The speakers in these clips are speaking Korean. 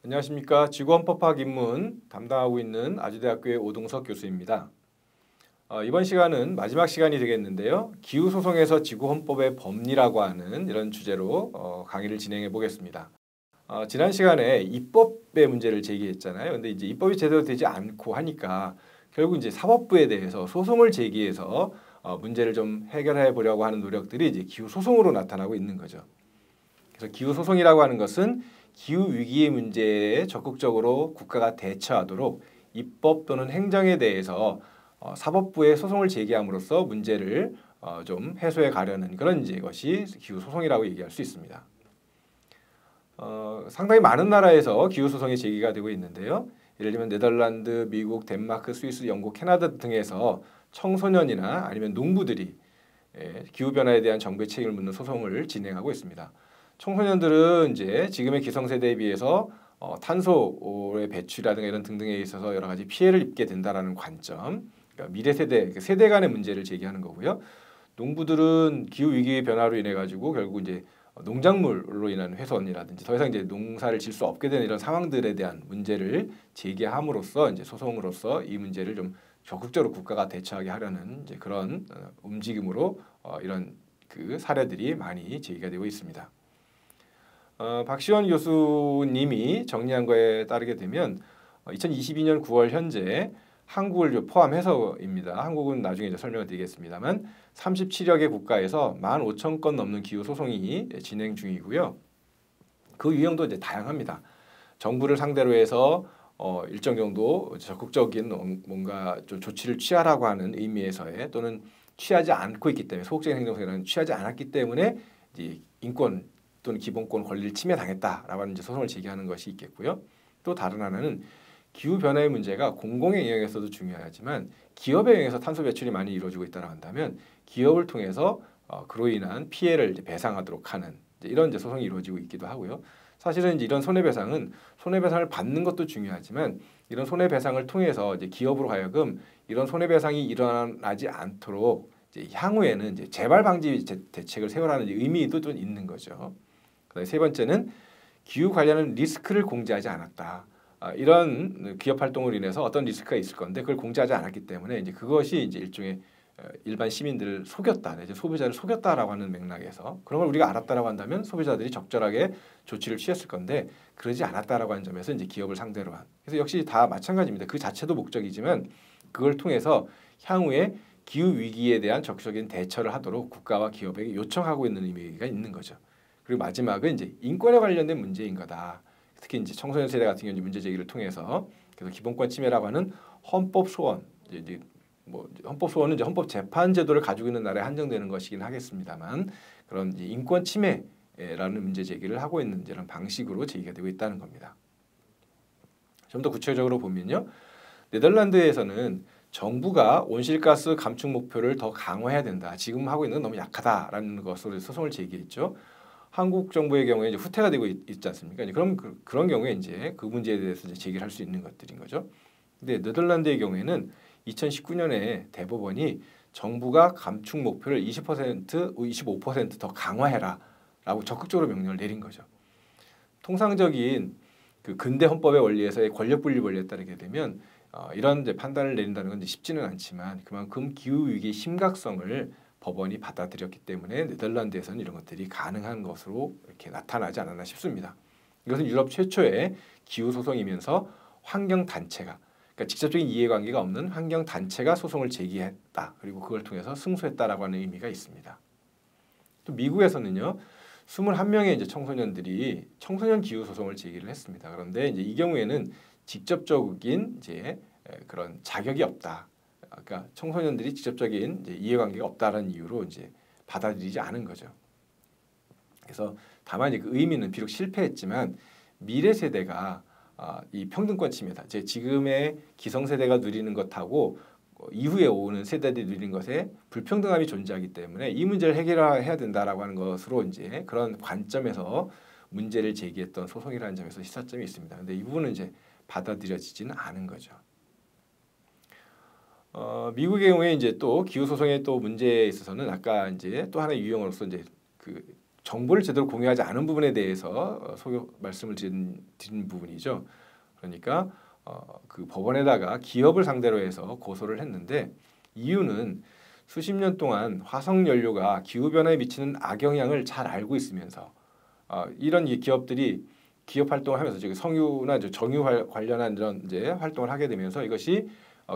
안녕하십니까. 지구헌법학 입문 담당하고 있는 아주대학교의 오동석 교수입니다. 이번 시간은 마지막 시간이 되겠는데요. 기후소송에서 지구헌법의 법리라고 하는 이런 주제로 강의를 진행해 보겠습니다. 지난 시간에 입법의 문제를 제기했잖아요. 근데 이제 입법이 제대로 되지 않고 하니까 결국 이제 사법부에 대해서 소송을 제기해서 문제를 좀 해결해 보려고 하는 노력들이 이제 기후소송으로 나타나고 있는 거죠. 그래서 기후소송이라고 하는 것은 기후위기의 문제에 적극적으로 국가가 대처하도록 입법 또는 행정에 대해서 사법부에 소송을 제기함으로써 문제를 좀 해소해 가려는 그런 이제 것이 기후소송이라고 얘기할 수 있습니다. 상당히 많은 나라에서 기후소송이 제기가 되고 있는데요. 예를 들면 네덜란드, 미국, 덴마크, 스위스, 영국, 캐나다 등에서 청소년이나 아니면 농부들이 기후변화에 대한 정부의 책임을 묻는 소송을 진행하고 있습니다. 청소년들은 이제 지금의 기성세대에 비해서 탄소의 배출이라든가 이런 등등에 있어서 여러 가지 피해를 입게 된다라는 관점, 그러니까 미래 세대 간의 문제를 제기하는 거고요. 농부들은 기후 위기 변화로 인해 가지고 결국 이제 농작물로 인한 훼손이라든지 더 이상 이제 농사를 질 수 없게 되는 이런 상황들에 대한 문제를 제기함으로써 이제 소송으로서 이 문제를 좀 적극적으로 국가가 대처하게 하려는 이제 그런 움직임으로 이런 그 사례들이 많이 제기가 되고 있습니다. 박시원 교수님이 정리한 거에 따르게 되면 2022년 9월 현재 한국을 포함해서입니다. 한국은 나중에 이제 설명을 드리겠습니다만 37여 개 국가에서 15,000건 넘는 기후 소송이 진행 중이고요. 그 유형도 이제 다양합니다. 정부를 상대로 해서 일정 정도 적극적인 뭔가 좀 조치를 취하라고 하는 의미에서의 또는 취하지 않고 있기 때문에 소극적인 행정성이라는 취하지 않았기 때문에 이제 인권 또는 기본권 권리를 침해당했다라고 하는 이제 소송을 제기하는 것이 있겠고요. 또 다른 하나는 기후 변화의 문제가 공공의 영역에서도 중요하지만 기업의 영역에서 탄소 배출이 많이 이루어지고 있다고 한다면 기업을 통해서 그로 인한 피해를 이제 배상하도록 하는 이런 이제 소송이 이루어지고 있기도 하고요. 사실은 이제 이런 손해배상은 손해배상을 받는 것도 중요하지만 이런 손해배상을 통해서 이제 기업으로 하여금 이런 손해배상이 일어나지 않도록 이제 향후에는 이제 재발 방지 대책을 세우라는 의미도 좀 있는 거죠. 그다음에 세 번째는 기후 관련한 리스크를 공제하지 않았다. 이런 기업 활동으로 인해서 어떤 리스크가 있을 건데 그걸 공제하지 않았기 때문에 이제 그것이 이제 일종의 일반 시민들을 속였다, 이제 소비자를 속였다라고 하는 맥락에서 그런 걸 우리가 알았다라고 한다면 소비자들이 적절하게 조치를 취했을 건데 그러지 않았다라고 하는 점에서 이제 기업을 상대로 한. 그래서 역시 다 마찬가지입니다. 그 자체도 목적이지만 그걸 통해서 향후에 기후 위기에 대한 적극적인 대처를 하도록 국가와 기업에게 요청하고 있는 의미가 있는 거죠. 그리고 마지막은 이제 인권에 관련된 문제인 거다. 특히 이제 청소년 세대 같은 경우 문제 제기를 통해서 그래서 기본권 침해라고 하는 헌법 소원, 이제 뭐 헌법 소원은 이제 헌법 재판 제도를 가지고 있는 나라에 한정되는 것이긴 하겠습니다만 그런 이제 인권 침해라는 문제 제기를 하고 있는 이런 방식으로 제기가 되고 있다는 겁니다. 좀 더 구체적으로 보면요, 네덜란드에서는 정부가 온실가스 감축 목표를 더 강화해야 된다. 지금 하고 있는 건 너무 약하다라는 것으로 소송을 제기했죠. 한국 정부의 경우에 이제 후퇴가 되고 있지 않습니까? 그럼 그런 경우에 이제 그 문제에 대해서 이제 제기를 할 수 있는 것들인 거죠. 근데 네덜란드의 경우에는 2019년에 대법원이 정부가 감축 목표를 20%, 25%더 강화해라라고 적극적으로 명령을 내린 거죠. 통상적인 그 근대 헌법의 원리에서의 권력 분리 원리에 따르게 되면 이런 이제 판단을 내린다는 건 이제 쉽지는 않지만 그만큼 기후 위기의 심각성을 법원이 받아들였기 때문에 네덜란드에서는 이런 것들이 가능한 것으로 이렇게 나타나지 않았나 싶습니다. 이것은 유럽 최초의 기후 소송이면서 환경 단체가 그러니까 직접적인 이해관계가 없는 환경 단체가 소송을 제기했다. 그리고 그걸 통해서 승소했다라고 하는 의미가 있습니다. 또 미국에서는요. 21명의 이제 청소년들이 청소년 기후 소송을 제기를 했습니다. 그런데 이제 이 경우에는 직접적인 이제 그런 자격이 없다. 그러니까 청소년들이 직접적인 이제 이해관계가 없다라는 이유로 이제 받아들이지 않은 거죠. 그래서 다만 그 의미는 비록 실패했지만 미래 세대가 이 평등권 침해다. 지금의 기성세대가 누리는 것하고 이후에 오는 세대들이 누리는 것에 불평등함이 존재하기 때문에 이 문제를 해결해야 된다라고 하는 것으로 이제 그런 관점에서 문제를 제기했던 소송이라는 점에서 시사점이 있습니다. 근데 이 부분은 이제 받아들여지지는 않은 거죠. 미국의 경우에 이제 또 기후 소송의 또 문제에 있어서는 아까 이제 또 하나의 유형으로서 이제 그 정보를 제대로 공유하지 않은 부분에 대해서 말씀을 드린 부분이죠. 그러니까 그 법원에다가 기업을 상대로 해서 고소를 했는데 이유는 수십 년 동안 화석 연료가 기후 변화에 미치는 악영향을 잘 알고 있으면서 이런 기업들이 기업 활동을 하면서 지금 석유나 정유 관련한 이런 이제 활동을 하게 되면서 이것이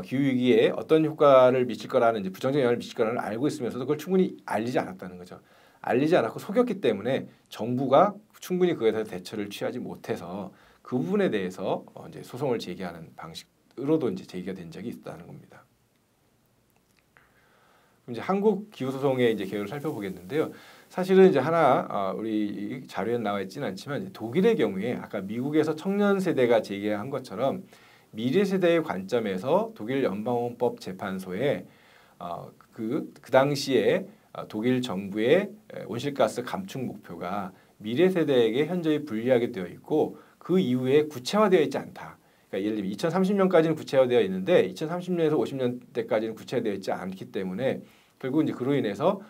기후 위기에 어떤 효과를 미칠 거라는 이제 부정적 영향을 미칠 거라는 걸 알고 있으면서도 그걸 충분히 알리지 않았다는 거죠. 알리지 않았고 속였기 때문에 정부가 충분히 그에 대해서 대처를 취하지 못해서 그 부분에 대해서 이제 소송을 제기하는 방식으로도 이제 제기가 된 적이 있다는 겁니다. 그럼 이제 한국 기후 소송의 이제 개요를 살펴보겠는데요. 사실은 이제 하나 우리 자료에 나와 있지는 않지만 독일의 경우에 아까 미국에서 청년 세대가 제기한 것처럼 미래 세대의 관점에서 독일 연방헌법 재판소에 그 당시에 독일 정부의 온실가스 감축 목표가 미래 세대에게 현저히 불리하게 되어 있고 그 이후에 구체화되어 있지 않다. 그러니까 예를 들면 2030년까지는 구체화되어 있는데 2030년에서 50년대까지는 구체화되어 있지 않기 때문에 결국 이제 그로 인해서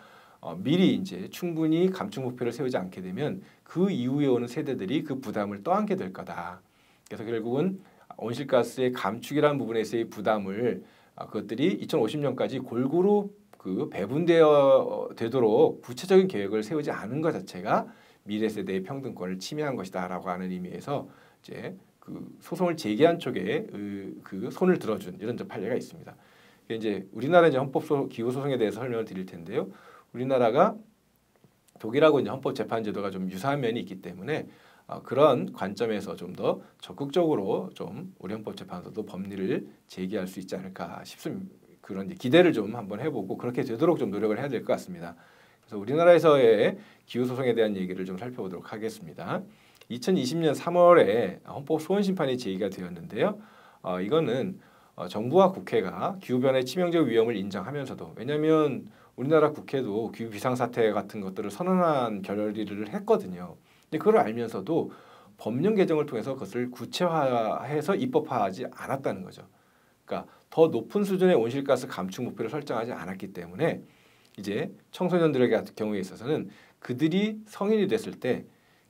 미리 이제 충분히 감축 목표를 세우지 않게 되면 그 이후에 오는 세대들이 그 부담을 떠안게 될 거다. 그래서 결국은 온실가스의 감축이라는 부분에서의 부담을 그것들이 2050년까지 골고루 그 배분되어 되도록 구체적인 계획을 세우지 않은 것 자체가 미래 세대의 평등권을 침해한 것이다라고 하는 의미에서 이제 그 소송을 제기한 쪽에 그 손을 들어준 이런 판례가 있습니다. 이제 우리나라 이제 기후 소송에 대해서 설명을 드릴 텐데요. 우리나라가 독일하고 이제 헌법 재판 제도가 좀 유사한 면이 있기 때문에 그런 관점에서 좀 더 적극적으로 좀 우리 헌법재판소도 법리를 제기할 수 있지 않을까 싶습니다. 그런 기대를 좀 한번 해보고 그렇게 되도록 좀 노력을 해야 될 것 같습니다. 그래서 우리나라에서의 기후 소송에 대한 얘기를 좀 살펴보도록 하겠습니다. 2020년 3월에 헌법 소원 심판이 제기가 되었는데요. 이거는 정부와 국회가 기후 변화의 치명적 위험을 인정하면서도 왜냐하면 우리나라 국회도 기후 비상사태 같은 것들을 선언한 결의를 했거든요. 근데 그걸 알면서도 법령 개정을 통해서 그것을 구체화해서 입법화하지 않았다는 거죠. 그러니까 더 높은 수준의 온실가스 감축 목표를 설정하지 않았기 때문에 이제 청소년들의 경우에 있어서는 그들이 성인이 됐을 때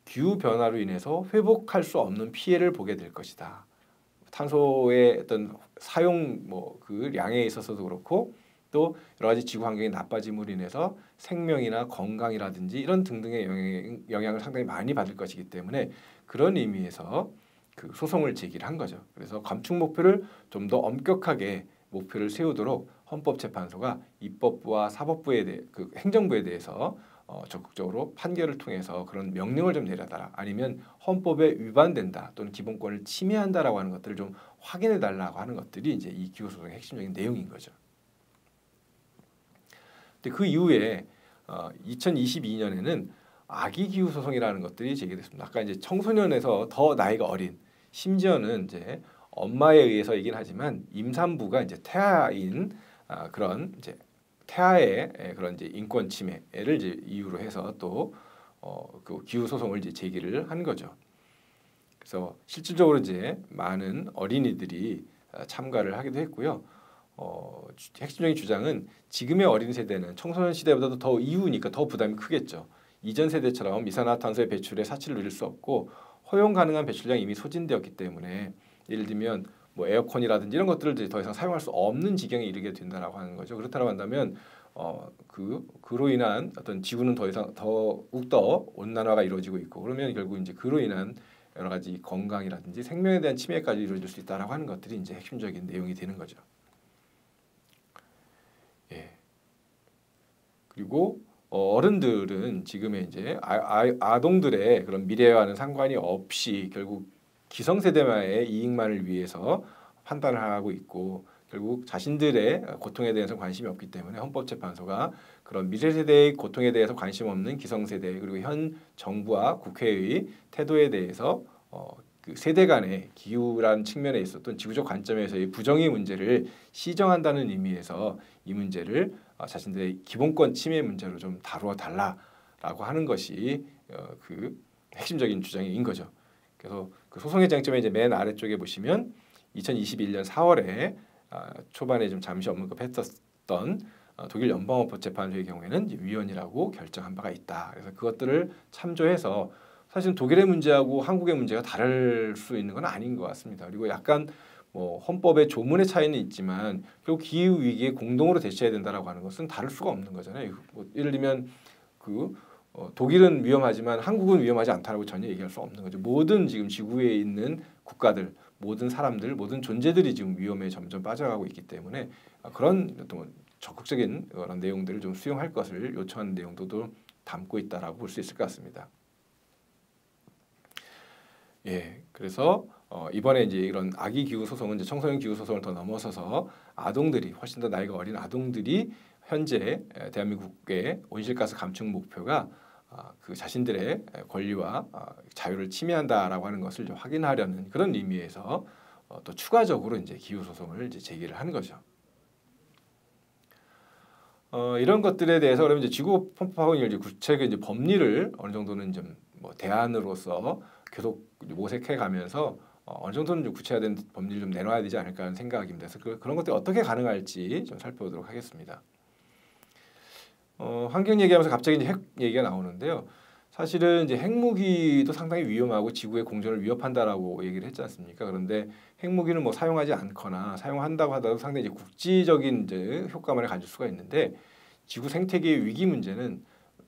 기후 변화로 인해서 회복할 수 없는 피해를 보게 될 것이다. 탄소의 어떤 사용 그 량에 있어서도 그렇고 또 여러 가지 지구 환경이 나빠짐으로 인해서 생명이나 건강이라든지 이런 등등의 영향을 상당히 많이 받을 것이기 때문에 그런 의미에서 그 소송을 제기를 한 거죠. 그래서 감축 목표를 좀 더 엄격하게 목표를 세우도록 헌법재판소가 입법부와 사법부에 대해 그 행정부에 대해서 적극적으로 판결을 통해서 그런 명령을 좀 내려달라 아니면 헌법에 위반된다 또는 기본권을 침해한다라고 하는 것들을 좀 확인해 달라고 하는 것들이 이제 이 기후 소송의 핵심적인 내용인 거죠. 근데 그 이후에 2022년에는 아기 기후 소송이라는 것들이 제기됐습니다. 아까 이제 청소년에서 더 나이가 어린 심지어는 이제 엄마에 의해서이긴 하지만 임산부가 이제 태아인 그런 이제 태아의 그런 이제 인권 침해를 이제 이유로 해서 또 그 기후 소송을 이제 제기를 한 거죠. 그래서 실질적으로 이제 많은 어린이들이 참가를 하기도 했고요. 핵심적인 주장은 지금의 어린 세대는 청소년 시대보다도 더 이후니까 더 부담이 크겠죠. 이전 세대처럼 이산화탄소의 배출에 사치를 누릴 수 없고 허용 가능한 배출량이 이미 소진되었기 때문에 예를 들면 뭐 에어컨이라든지 이런 것들을 더 이상 사용할 수 없는 지경에 이르게 된다라고 하는 거죠. 그렇다고 한다면 그로 인한 어떤 지구는 더 이상 더욱더 온난화가 이루어지고 있고 그러면 결국 이제 그로 인한 여러 가지 건강이라든지 생명에 대한 침해까지 이루어질 수 있다라고 하는 것들이 이제 핵심적인 내용이 되는 거죠. 예. 그리고 어른들은 지금의 이제 아동들의 그런 미래와는 상관이 없이 결국 기성세대만의 이익만을 위해서 판단을 하고 있고 결국 자신들의 고통에 대해서 관심이 없기 때문에 헌법재판소가 그런 미래세대의 고통에 대해서 관심 없는 기성세대 그리고 현 정부와 국회의 태도에 대해서 그 세대 간의 기후라는 측면에 있었던 지구적 관점에서의 부정의 문제를 시정한다는 의미에서 이 문제를 자신들의 기본권 침해 문제로 좀 다루어 달라라고 하는 것이 그 핵심적인 주장인 거죠. 그래서 그 소송의 쟁점의 이제 맨 아래쪽에 보시면 2021년 4월에 초반에 좀 잠시 언급했었던 독일 연방헌법재판소의 경우에는 이제 위헌이라고 결정한 바가 있다. 그래서 그것들을 참조해서 사실 독일의 문제하고 한국의 문제가 다를 수 있는 건 아닌 것 같습니다. 그리고 약간 뭐 헌법의 조문의 차이는 있지만 결국 기후 위기에 공동으로 대처해야 된다라고 하는 것은 다를 수가 없는 거잖아요. 뭐 예를 들면 독일은 위험하지만 한국은 위험하지 않다라고 전혀 얘기할 수 없는 거죠. 모든 지금 지구에 있는 국가들, 모든 사람들, 모든 존재들이 지금 위험에 점점 빠져가고 있기 때문에 그런 어떤 적극적인 그런 내용들을 좀 수용할 것을 요청하는 내용도 담고 있다라고 볼 수 있을 것 같습니다. 예, 그래서 이번에 이제 이런 아기 기후 소송은 이제 청소년 기후 소송을 더 넘어서서 아동들이 훨씬 더 나이가 어린 아동들이 현재 대한민국의 온실가스 감축 목표가 그 자신들의 권리와 자유를 침해한다라고 하는 것을 좀 확인하려는 그런 의미에서 또 추가적으로 이제 기후 소송을 이제 제기를 하는 거죠. 이런 것들에 대해서 그러면 이제 지구 편법 확원을 이제 구체적인 이제 법리를 어느 정도는 좀 뭐 대안으로서 계속 모색해 가면서 어느 정도는 좀 구체화된 법리를 좀 내놔야 되지 않을까 하는 생각입니다. 그래서 그런 것들이 어떻게 가능할지 좀 살펴보도록 하겠습니다. 환경 얘기하면서 갑자기 이제 핵 얘기가 나오는데요. 사실은 이제 핵무기도 상당히 위험하고 지구의 공존을 위협한다라고 얘기를 했지 않습니까? 그런데 핵무기를 뭐 사용하지 않거나 사용한다고 하더라도 상당히 이제 국지적인 이제 효과만을 가질 수가 있는데 지구 생태계의 위기 문제는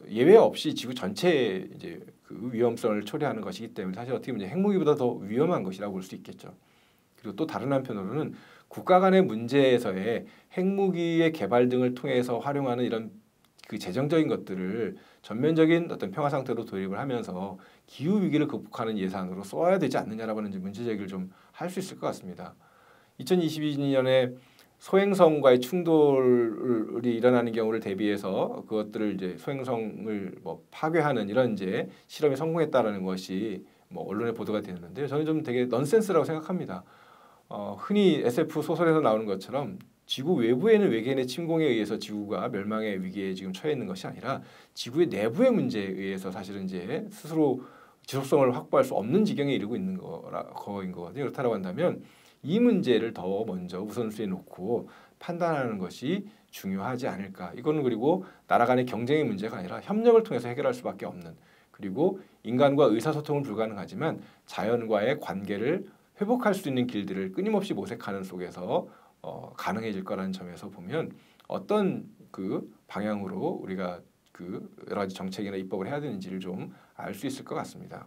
예외 없이 지구 전체에 이제 그 위험성을 초래하는 것이기 때문에 사실 어떻게 보면 핵무기보다 더 위험한 것이라고 볼 수 있겠죠. 그리고 또 다른 한편으로는 국가 간의 문제에서의 핵무기의 개발 등을 통해서 활용하는 이런 그 재정적인 것들을 전면적인 어떤 평화 상태로 도입을 하면서 기후 위기를 극복하는 예산으로 써야 되지 않느냐라고 하는 문제 제기를 좀 할 수 있을 것 같습니다. 2022년에 소행성과의 충돌이 일어나는 경우를 대비해서 그것들을 이제 소행성을 뭐 파괴하는 이런 이제 실험이 성공했다라는 것이 뭐 언론에 보도가 되는데요. 저는 좀 되게 넌센스라고 생각합니다. 흔히 SF 소설에서 나오는 것처럼 지구 외부에는 외계인의 침공에 의해서 지구가 멸망의 위기에 지금 처해 있는 것이 아니라 지구의 내부의 문제에 의해서 사실은 이제 스스로 지속성을 확보할 수 없는 지경에 이르고 있는 거인 거거든요. 그렇다고 한다면 이 문제를 더 먼저 우선순위에 놓고 판단하는 것이 중요하지 않을까. 이거는 그리고 나라 간의 경쟁의 문제가 아니라 협력을 통해서 해결할 수밖에 없는 그리고 인간과 의사소통은 불가능하지만 자연과의 관계를 회복할 수 있는 길들을 끊임없이 모색하는 속에서 가능해질 거라는 점에서 보면 어떤 그 방향으로 우리가 그 여러 가지 정책이나 입법을 해야 되는지를 좀 알 수 있을 것 같습니다.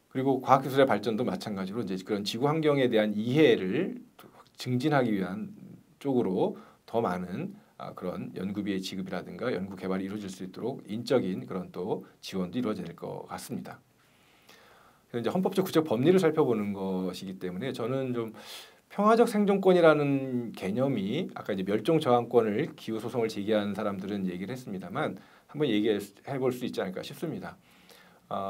그리고 과학기술의 발전도 마찬가지로 이제 그런 지구 환경에 대한 이해를 증진하기 위한 쪽으로 더 많은 그런 연구비의 지급이라든가 연구 개발이 이루어질 수 있도록 인적인 그런 또 지원도 이루어질 것 같습니다. 그래서 이제 헌법적 구체적 법리를 살펴보는 것이기 때문에 저는 좀 평화적 생존권이라는 개념이 아까 이제 멸종 저항권을 기후 소송을 제기한 사람들은 얘기를 했습니다만 한번 얘기해 볼 수 있지 않을까 싶습니다.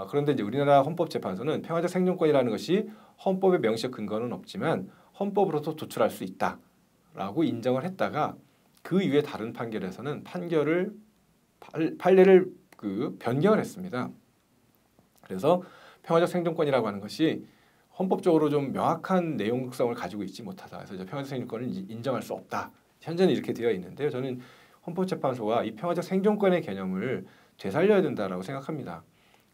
그런데 이제 우리나라 헌법재판소는 평화적 생존권이라는 것이 헌법의 명시적 근거는 없지만 헌법으로서 도출할 수 있다라고 인정을 했다가 그 이후에 다른 판결에서는 판례를 그 변경을 했습니다. 그래서 평화적 생존권이라고 하는 것이 헌법적으로 좀 명확한 내용성을 가지고 있지 못하다. 그래서 평화적 생존권을 인정할 수 없다. 현재는 이렇게 되어 있는데요. 저는 헌법재판소가 이 평화적 생존권의 개념을 되살려야 된다라고 생각합니다.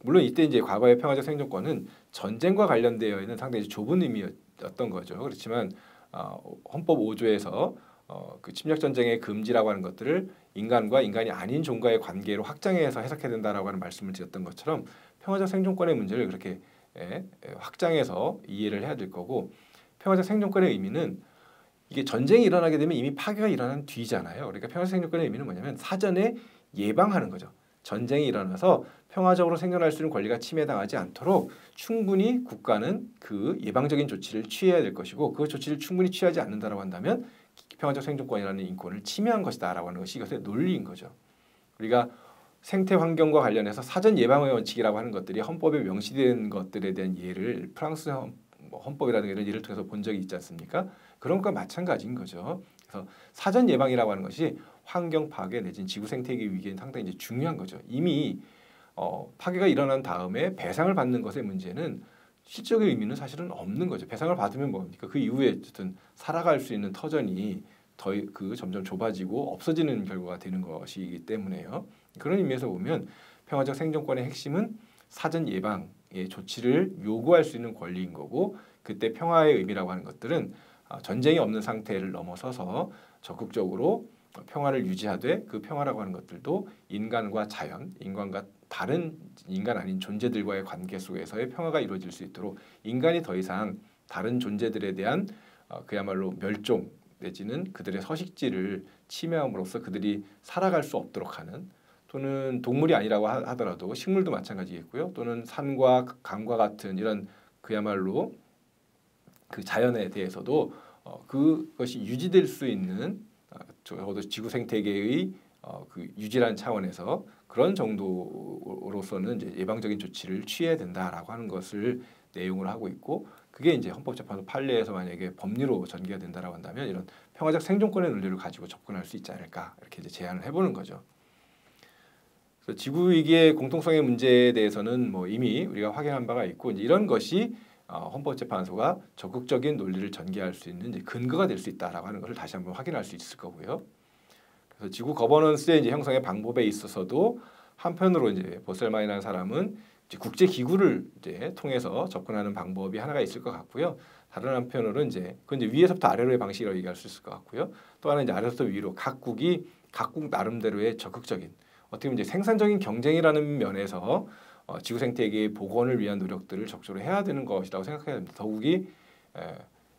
물론 이때 이제 과거의 평화적 생존권은 전쟁과 관련되어 있는 상당히 좁은 의미였던 거죠. 그렇지만 헌법 5조에서 그 침략 전쟁의 금지라고 하는 것들을 인간과 인간이 아닌 종과의 관계로 확장해서 해석해야 된다라고 하는 말씀을 드렸던 것처럼 평화적 생존권의 문제를 그렇게 확장해서 이해를 해야 될 거고 평화적 생존권의 의미는 이게 전쟁이 일어나게 되면 이미 파괴가 일어난 뒤잖아요. 그러니까 평화적 생존권의 의미는 뭐냐면 사전에 예방하는 거죠. 전쟁이 일어나서 평화적으로 생존할 수 있는 권리가 침해당하지 않도록 충분히 국가는 그 예방적인 조치를 취해야 될 것이고 그 조치를 충분히 취하지 않는다라고 한다면 평화적 생존권이라는 인권을 침해한 것이다라고 하는 것이 이것의 논리인 거죠. 우리가 생태 환경과 관련해서 사전 예방의 원칙이라고 하는 것들이 헌법에 명시된 것들에 대한 예를 프랑스 헌법이라든가 이런 예를 통해서 본 적이 있지 않습니까? 그런 것과 마찬가지인 거죠. 그래서 사전 예방이라고 하는 것이 환경 파괴 내지는 지구 생태계 위기에는 상당히 이제 중요한 거죠. 이미 파괴가 일어난 다음에 배상을 받는 것의 문제는 실적인 의미는 사실은 없는 거죠. 배상을 받으면 뭡니까? 그 이후에 어쨌든 살아갈 수 있는 터전이 점점 좁아지고 없어지는 결과가 되는 것이기 때문에요. 그런 의미에서 보면 평화적 생존권의 핵심은 사전 예방의 조치를 요구할 수 있는 권리인 거고, 그때 평화의 의미라고 하는 것들은 전쟁이 없는 상태를 넘어서서 적극적으로 평화를 유지하되, 그 평화라고 하는 것들도 인간과 자연, 인간과 다른 인간 아닌 존재들과의 관계 속에서의 평화가 이루어질 수 있도록, 인간이 더 이상 다른 존재들에 대한 그야말로 멸종 내지는 그들의 서식지를 침해함으로써 그들이 살아갈 수 없도록 하는, 또는 동물이 아니라고 하더라도 식물도 마찬가지겠고요. 또는 산과 강과 같은 이런 그야말로 그 자연에 대해서도 그것이 유지될 수 있는, 적어도 지구 생태계의 그 유지라는 차원에서 그런 정도로서는 이제 예방적인 조치를 취해야 된다라고 하는 것을 내용으로 하고 있고, 그게 이제 헌법재판소 판례에서 만약에 법리로 전개가 된다라고 한다면 이런 평화적 생존권의 논리를 가지고 접근할 수 있지 않을까, 이렇게 이제 제안을 해보는 거죠. 그래서 지구 위기의 공통성의 문제에 대해서는 뭐 이미 우리가 확인한 바가 있고, 이제 이런 것이 헌법재판소가 적극적인 논리를 전개할 수 있는 이제 근거가 될 수 있다라고 하는 것을 다시 한번 확인할 수 있을 거고요. 그래서 지구 거버넌스의 이제 형성의 방법에 있어서도 한편으로 이제 보셀만이라는 사람은 이제 국제 기구를 이제 통해서 접근하는 방법이 하나가 있을 것 같고요. 다른 한편으로는 이제 그건 이제 위에서부터 아래로의 방식이라고 얘기할 수 있을 것 같고요. 또 하나는 이제 아래서부터 위로 각국 나름대로의 적극적인, 어떻게 보면 이제 생산적인 경쟁이라는 면에서 지구 생태계의 복원을 위한 노력들을 적극적으로 해야 되는 것이라고 생각해야 됩니다. 더욱이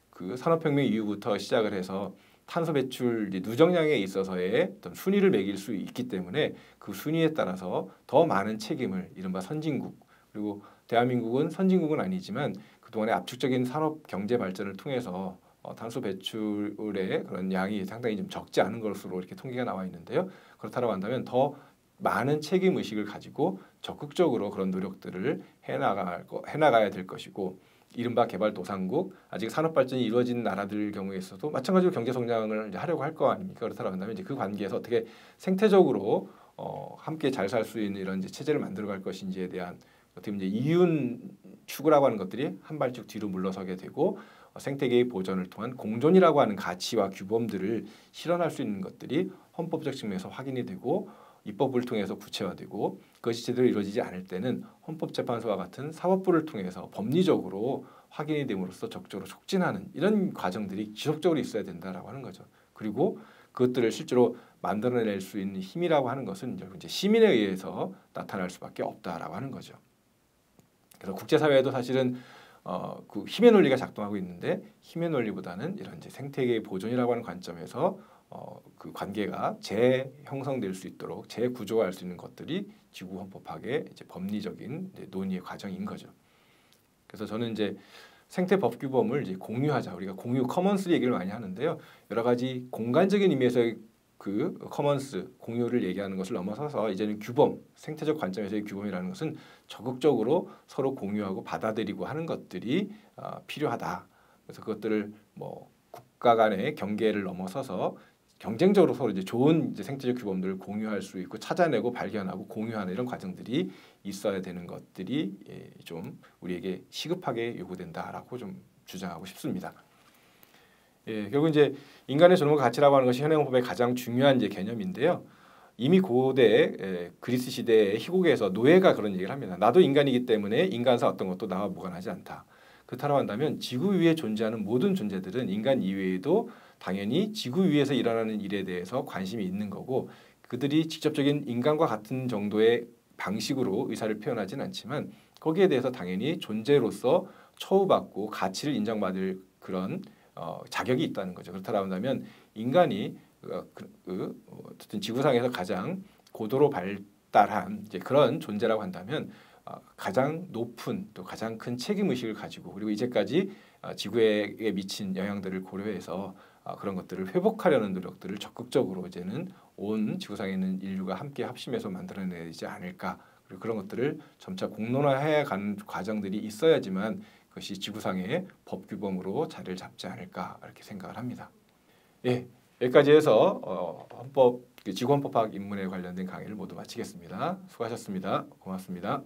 그 산업혁명 이후부터 시작을 해서 탄소 배출 누정량에 있어서의 어떤 순위를 매길 수 있기 때문에 그 순위에 따라서 더 많은 책임을, 이른바 선진국, 그리고 대한민국은 선진국은 아니지만 그동안의 압축적인 산업 경제 발전을 통해서 탄소 배출의 그런 양이 상당히 좀 적지 않은 것으로 이렇게 통계가 나와 있는데요. 그렇다고 한다면 더 많은 책임 의식을 가지고 적극적으로 그런 노력들을 해나가야 될 것이고, 이른바 개발도상국, 아직 산업 발전이 이루어진 나라들 경우에 있어도 마찬가지로 경제 성장을 이제 하려고 할 거 아닙니까? 그렇다고 한다면 이제 그 관계에서 어떻게 생태적으로 함께 잘 살 수 있는 이런 이제 체제를 만들어갈 것인지에 대한 어떻게 이제 이윤 추구라고 하는 것들이 한 발짝 뒤로 물러서게 되고, 생태계의 보전을 통한 공존이라고 하는 가치와 규범들을 실현할 수 있는 것들이 헌법적 측면에서 확인이 되고 입법을 통해서 구체화되고, 그것이 제대로 이루어지지 않을 때는 헌법재판소와 같은 사법부를 통해서 법리적으로 확인이 됨으로써 적극적으로 촉진하는 이런 과정들이 지속적으로 있어야 된다라고 하는 거죠. 그리고 그것들을 실제로 만들어낼 수 있는 힘이라고 하는 것은 이제 시민에 의해서 나타날 수밖에 없다라고 하는 거죠. 그래서 국제사회에도 사실은 그 힘의 논리가 작동하고 있는데, 힘의 논리보다는 이런 이제 생태계의 보존이라고 하는 관점에서 그 관계가 재형성될 수 있도록 재구조화할 수 있는 것들이 지구 헌법학의 이제 법리적인 이제 논의의 과정인 거죠. 그래서 저는 이제 생태 법 규범을 이제 공유하자, 우리가 공유 커먼스 얘기를 많이 하는데요. 여러 가지 공간적인 의미에서의 그 커먼스 공유를 얘기하는 것을 넘어서서 이제는 규범, 생태적 관점에서의 규범이라는 것은 적극적으로 서로 공유하고 받아들이고 하는 것들이 필요하다. 그래서 그것들을 뭐 국가 간의 경계를 넘어서서 경쟁적으로 서로 이제 좋은 이제 생태적 규범들을 공유할 수 있고 찾아내고 발견하고 공유하는 이런 과정들이 있어야 되는 것들이 좀 우리에게 시급하게 요구된다라고 좀 주장하고 싶습니다. 결국 이제 인간의 존엄과 가치라고 하는 것이 현행헌법의 가장 중요한 이제 개념인데요. 이미 고대 그리스 시대의 희곡에서 노예가 그런 얘기를 합니다. 나도 인간이기 때문에 인간사 어떤 것도 나와 무관하지 않다. 그렇다고 한다면 지구 위에 존재하는 모든 존재들은 인간 이외에도 당연히 지구 위에서 일어나는 일에 대해서 관심이 있는 거고, 그들이 직접적인 인간과 같은 정도의 방식으로 의사를 표현하지는 않지만 거기에 대해서 당연히 존재로서 처우받고 가치를 인정받을 그런 자격이 있다는 거죠. 그렇다고 한다면 인간이 어쨌든 지구상에서 가장 고도로 발달한 이제 그런 존재라고 한다면 가장 높은 또 가장 큰 책임 의식을 가지고, 그리고 이제까지 지구에 미친 영향들을 고려해서 그런 것들을 회복하려는 노력들을 적극적으로 이제는 온 지구상에 있는 인류가 함께 합심해서 만들어내야 되지 않을까. 그리고 그런 것들을 점차 공론화해 가는 과정들이 있어야지만 그것이 지구상의 법 규범으로 자리를 잡지 않을까, 이렇게 생각을 합니다. 여기까지 해서 지구헌법학 입문에 관련된 강의를 모두 마치겠습니다. 수고하셨습니다. 고맙습니다.